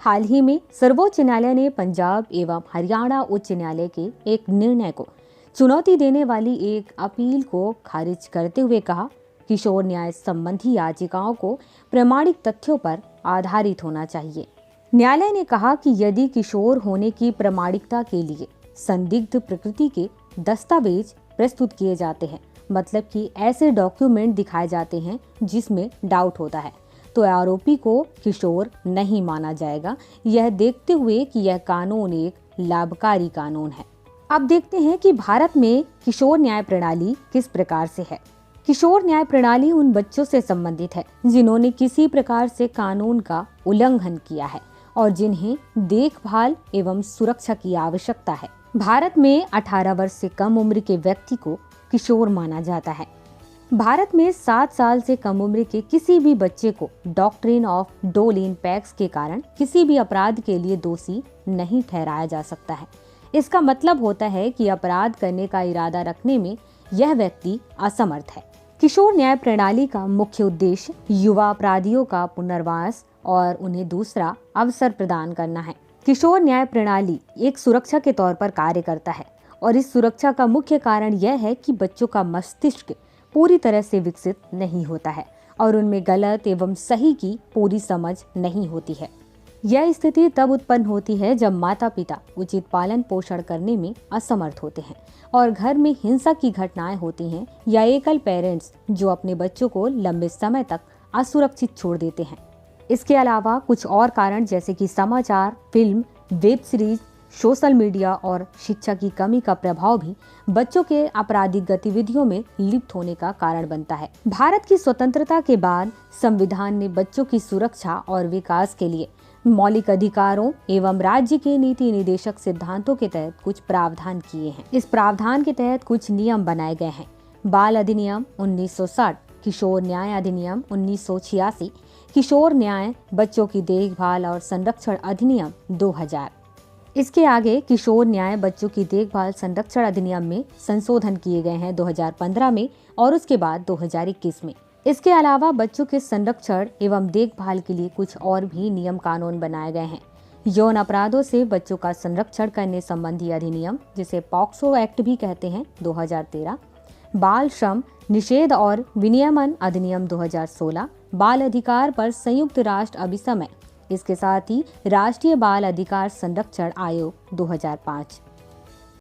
हाल ही में सर्वोच्च न्यायालय ने पंजाब एवं हरियाणा उच्च न्यायालय के एक निर्णय को चुनौती देने वाली एक अपील को खारिज करते हुए कहा, किशोर न्याय संबंधी याचिकाओं को प्रामाणिक तथ्यों पर आधारित होना चाहिए। न्यायालय ने कहा कि यदि किशोर होने की प्रामाणिकता के लिए संदिग्ध प्रकृति के दस्तावेज प्रस्तुत किए जाते हैं, मतलब कि ऐसे डॉक्यूमेंट दिखाए जाते हैं जिसमें डाउट होता है, तो आरोपी को किशोर नहीं माना जाएगा, यह देखते हुए कि यह कानून एक लाभकारी कानून है। अब देखते हैं कि भारत में किशोर न्याय प्रणाली किस प्रकार से है। किशोर न्याय प्रणाली उन बच्चों से संबंधित है जिन्होंने किसी प्रकार से कानून का उल्लंघन किया है और जिन्हें देखभाल एवं सुरक्षा की आवश्यकता है। भारत में 18 वर्ष से कम उम्र के व्यक्ति को किशोर माना जाता है। भारत में 7 साल से कम उम्र के किसी भी बच्चे को डॉक्ट्रिन ऑफ डोलिन पैक्स के कारण किसी भी अपराध के लिए दोषी नहीं ठहराया जा सकता है। इसका मतलब होता है कि अपराध करने का इरादा रखने में यह व्यक्ति असमर्थ है। किशोर न्याय प्रणाली का मुख्य उद्देश्य युवा अपराधियों का पुनर्वास और उन्हें दूसरा अवसर प्रदान करना है। किशोर न्याय प्रणाली एक सुरक्षा के तौर पर कार्य करता है और इस सुरक्षा का मुख्य कारण यह है कि बच्चों का मस्तिष्क पूरी तरह से विकसित नहीं होता है और उनमें गलत एवं सही की पूरी समझ नहीं होती है। यह स्थिति तब उत्पन्न होती है जब माता पिता उचित पालन पोषण करने में असमर्थ होते हैं और घर में हिंसा की घटनाएं होती हैं, या एकल पेरेंट्स जो अपने बच्चों को लंबे समय तक असुरक्षित छोड़ देते हैं। इसके अलावा कुछ और कारण जैसे कि समाचार, film, web series, social media और शिक्षा की कमी का प्रभाव भी बच्चों के आपराधिक गतिविधियों में लिप्त होने का कारण बनता है। भारत की स्वतंत्रता के बाद संविधान ने बच्चों की सुरक्षा और विकास के लिए मौलिक अधिकारों एवं राज्य के नीति निर्देशक सिद्धांतों के तहत कुछ प्रावधान किए हैं। इस प्रावधान के तहत कुछ नियम बनाए गए हैं। बाल अधिनियम 1960, किशोर न्याय अधिनियम 1986, किशोर न्याय बच्चों की देखभाल और संरक्षण अधिनियम 2000। इसके आगे किशोर न्याय बच्चों की देखभाल संरक्षण अधिनियम में संशोधन किए गए हैं 2015 में और उसके बाद 2021 में। इसके अलावा बच्चों के संरक्षण एवं देखभाल के लिए कुछ और भी नियम कानून बनाए गए हैं। यौन अपराधों से बच्चों का संरक्षण करने संबंधी अधिनियम, जिसे पॉक्सो एक्ट भी कहते हैं, 2013, बाल श्रम निषेध और विनियमन अधिनियम 2016, बाल अधिकार पर संयुक्त राष्ट्र अभिसमय, इसके साथ ही राष्ट्रीय बाल अधिकार संरक्षण आयोग 2005।